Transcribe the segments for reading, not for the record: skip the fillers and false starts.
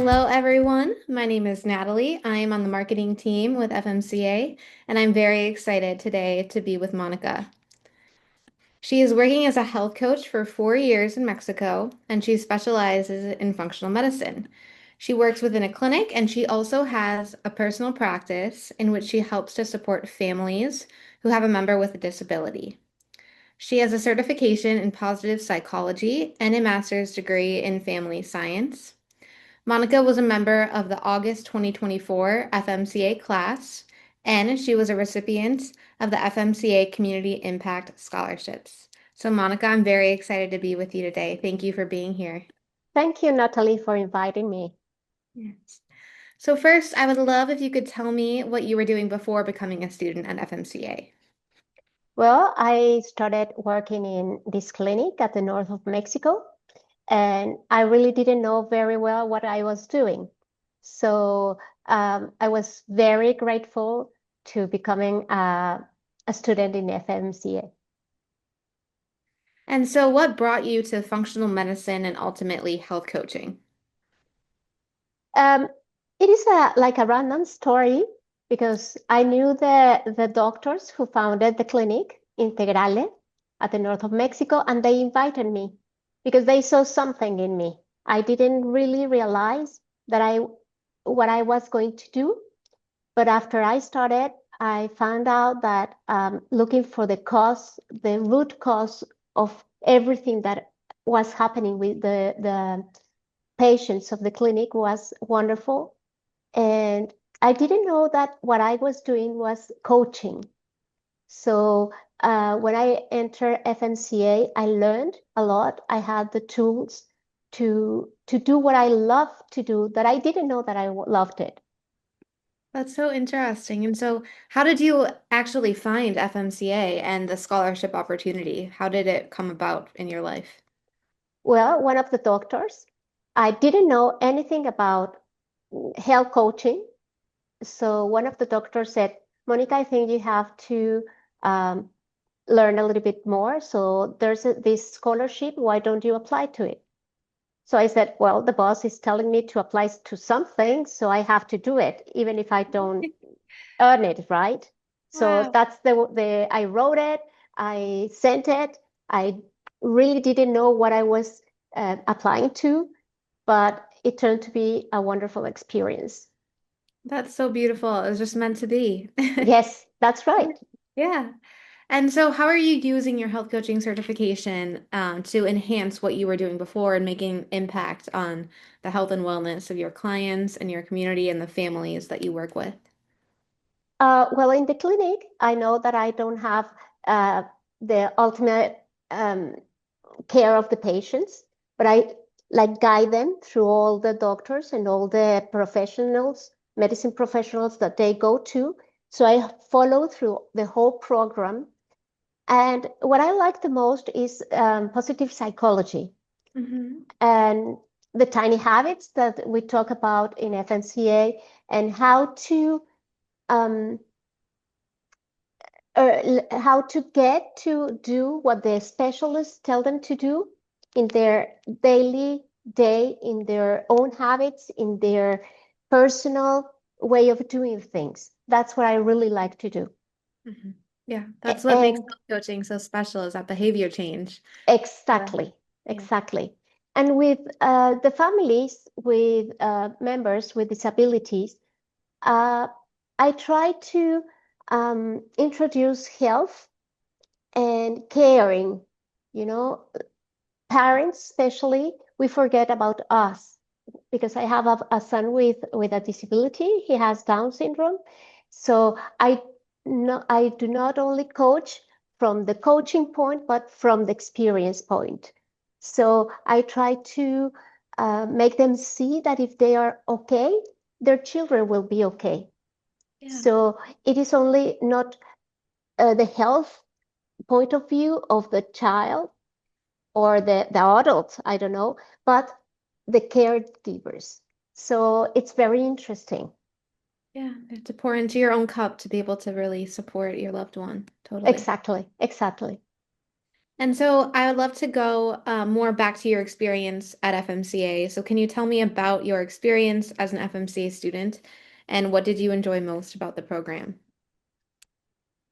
Hello, everyone. My name is Natalie. I am on the marketing team with FMCA, and I'm very excited today to be with Monica. She is working as a health coach for 4 years in Mexico, and she specializes in functional medicine. She works within a clinic, and she also has a personal practice in which she helps to support families who have a member with a disability. She has a certification in positive psychology and a master's degree in family science. Monica was a member of the August 2024 FMCA class, and she was a recipient of the FMCA Community Impact Scholarships. So, Monica, I'm very excited to be with you today. Thank you for being here. Thank you, Natalie, for inviting me. Yes. So, first, I would love if you could tell me what you were doing before becoming a student at FMCA. Well, I started working in this clinic at the north of Mexico, and I really didn't know very well what I was doing. So I was very grateful to becoming a student in FMCA. And so, what brought you to functional medicine and ultimately health coaching? Um, it is like a random story because I knew the doctors who founded the clinic, Integrale, at the north of Mexico, and they invited me because they saw something in me. I didn't really realize that what I was going to do, but after I started, I found out that looking for the root cause of everything that was happening with the patients of the clinic was wonderful. And I didn't know that what I was doing was coaching. So when I entered FMCA, I learned a lot. I had the tools to do what I love to do that I didn't know that I loved it. That's so interesting. And so, how did you actually find FMCA and the scholarship opportunity? How did it come about in your life? Well, one of the doctors, I didn't know anything about health coaching. So one of the doctors said, Monica, I think you have to um, learn a little bit more. So there's this scholarship. Why don't you apply to it? So I said, well, the boss is telling me to apply to something, so I have to do it, even if I don't earn it, right? So Wow. that's the I wrote it, I sent it. I really didn't know what I was applying to, but it turned to be a wonderful experience. That's so beautiful. It was just meant to be. Yes, that's right. Yeah. And so, how are you using your health coaching certification to enhance what you were doing before and making impact on the health and wellness of your clients and your community and the families that you work with? Well, in the clinic, I know that I don't have uh, the ultimate um, care of the patients, but I like guide them through all the doctors and all the professionals, medicine professionals that they go to. So I follow through the whole program. And what I like the most is positive psychology Hmm. and the tiny habits that we talk about in FMCA and um, how to get to do what the specialists tell them to do in their daily day, in their own habits, in their personal way of doing things. That's what I really like to do. Hmm. Yeah, that's what makes And health coaching so special is that behavior change. Yeah. exactly, Yeah. exactly. And with the families with members with disabilities, uh, I try to introduce health and caring. You know, parents especially, we forget about us because I have a son with a disability. He has Down syndrome. So I do not only coach from the coaching point, but from the experience point. So I try to make them see that if they are okay, their children will be okay. Yeah. So it is only not the health point of view of the child or the adults, I don't know, but the caregivers. So it's very interesting. Yeah. You have to pour into your own cup to be able to really support your loved one. Totally. Exactly, exactly. And so I would love to go more back to your experience at FMCA. So can you tell me about your experience as an FMCA student and what did you enjoy most about the program?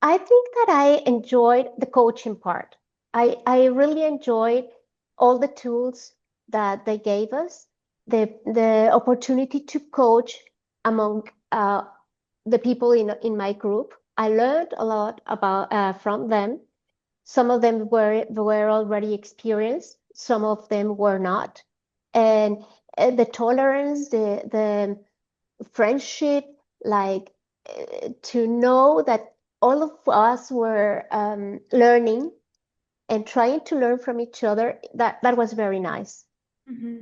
I think that I enjoyed the coaching part. I really enjoyed all the tools that they gave us, the opportunity to coach among the people in my group. I learned a lot about from them. Some of them were already experienced, some of them were not. And the tolerance, the friendship, like to know that all of us were learning and trying to learn from each other, that was very nice. Hmm.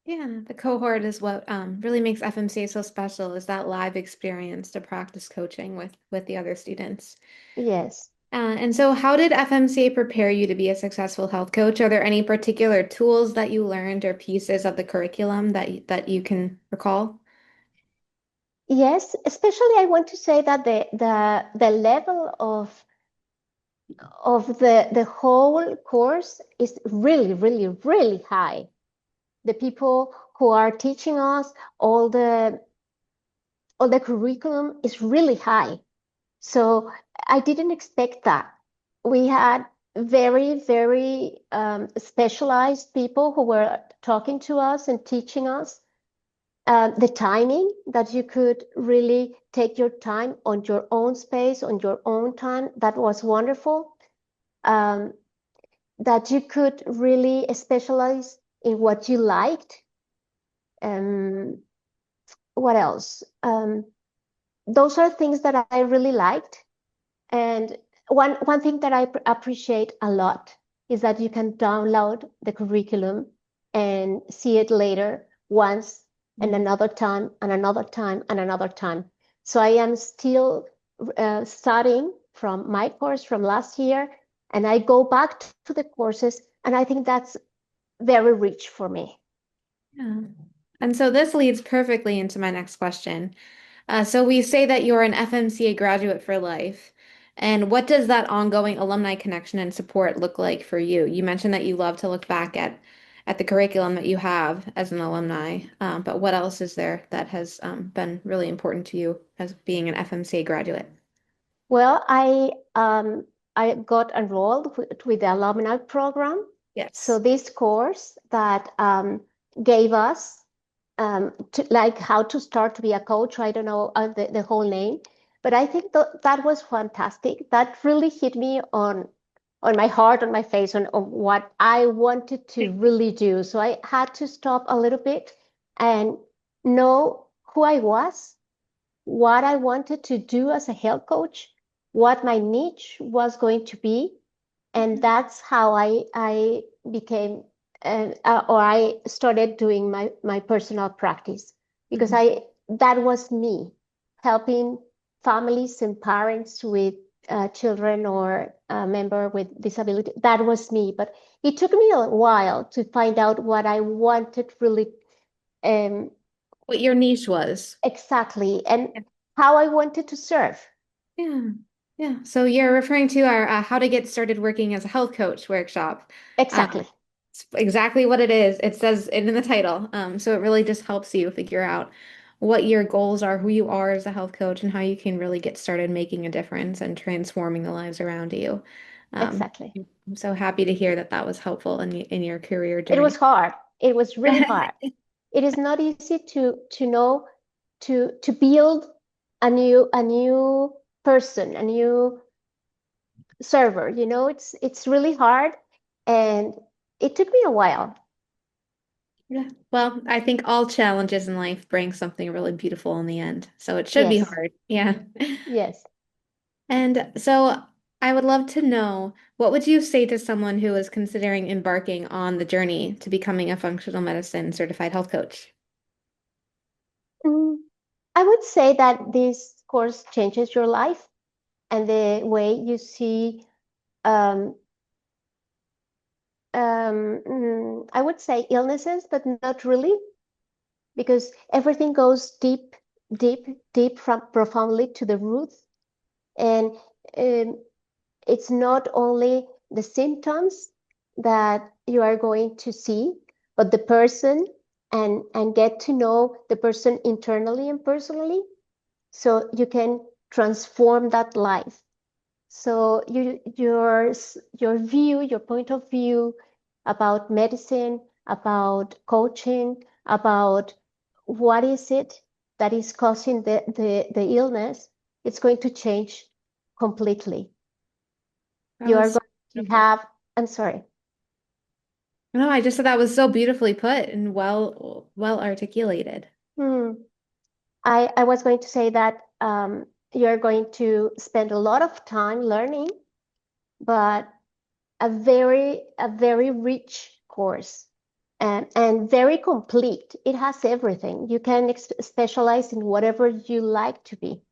Yeah, the cohort is what really makes FMCA so special is that live experience to practice coaching with the other students. Yes. And so how did FMCA prepare you to be a successful health coach? Are there any particular tools that you learned or pieces of the curriculum that you can recall? Yes, especially I want to say that the level of the whole course is really, really, really high. The people who are teaching us, all the all the curriculum is really high. So I didn't expect that. We had very, very specialized people who were talking to us and teaching us. The timing that you could really take your time on your own space, on your own time, that was wonderful. Um, that you could really specialize in what you liked. Um, what else? Those are things that I really liked. And one thing that I appreciate a lot is that you can download the curriculum and see it later once and another time and another time and another time. So I am still studying from my course from last year, and I go back to the courses, and I think that's very rich for me. Yeah. And so this leads perfectly into my next question. So we say that you're an FMCA graduate for life. And what does that ongoing alumni connection and support look like for you? You mentioned that you love to look back at the curriculum that you have as an alumni, but what else is there that has been really important to you as being an FMCA graduate? Well, I got enrolled with the alumni program. So Yes. this course that gave us like how to start to be a coach. I don't know the whole name, but I think that was fantastic. That really hit me on my heart, on my face, on what I wanted to really do. So I had to stop a little bit and know who I was, what I wanted to do as a health coach, what my niche was going to be, and that's how I became or I started doing my personal practice because Mhm. I that was me helping families and parents with children or a member with disability. That was me, but it took me a while to find out what I wanted really um, What your niche was. exactly and how I wanted to serve. Yeah. Yeah. So you're referring to our How to Get Started Working as a Health Coach workshop. Exactly. It's exactly what it is. It says it in the title. So it really just helps you figure out what your goals are, who you are as a health coach, and how you can really get started making a difference and transforming the lives around you. Exactly. I'm so happy to hear that that was helpful in your career It was journey. hard. It was really hard. It is not easy to know to build a new person, a new server. It's really hard, and it took me a while. Yeah. Well, I think all challenges in life bring something really beautiful in the end. So it should be Yes, hard. Yeah. yes. And so I would love to know what would you say to someone who is considering embarking on the journey to becoming a functional medicine certified health coach? Mm, I would say that this course changes your life and the way you see. Um, I would say illnesses, but not really, because everything goes deep, deep, deep from profoundly to the roots. And um, it's not only the symptoms, that you are going to see, but the person, and get to know the person internally and personally, so you can transform that life. So your view, your point of view about medicine, about coaching, about what is it that is causing the illness, it's going to change completely. That You are was going to beautiful. have, I'm sorry. No, I just thought that was so beautifully put and well articulated. Hmm. I was going to say that you're going to spend a lot of time learning, but a very rich course, and very complete. It has everything. You can specialize in whatever you like to be.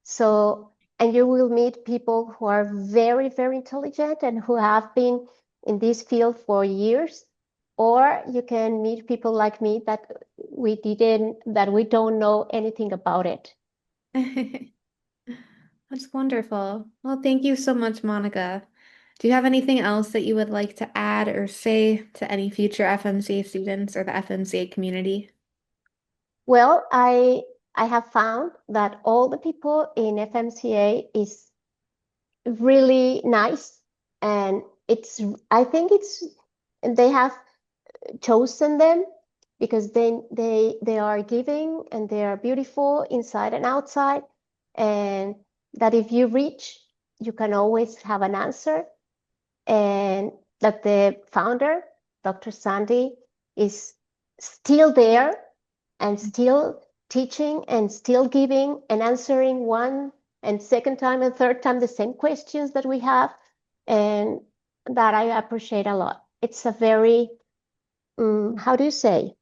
So, and you will meet people who are very, very intelligent and who have been in this field for years. Or you can meet people like me that we don't know anything about it. That's wonderful. Well, thank you so much, Monica. Do you have anything else that you would like to add or say to any future FMCA students or the FMCA community? Well, I have found that all the people in FMCA is really nice, and it's I think it's they have chosen them because they are giving and they are beautiful inside and outside, and that if you reach, you can always have an answer, and that the founder, Dr. Sandy, is still there and still teaching and still giving and answering one and second time and third time the same questions that we have, and that I appreciate a lot. It's a very, how do you say,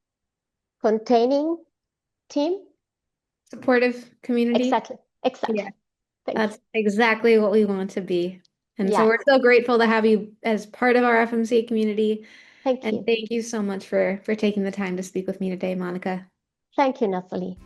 containing team? Supportive community? Exactly, Yeah, exactly. Thank you. that's exactly what we want to be. And so Yeah, we're so grateful to have you as part of our FMCA community. thank And you. thank you so much for taking the time to speak with me today, Monica. Thank you, Natalie.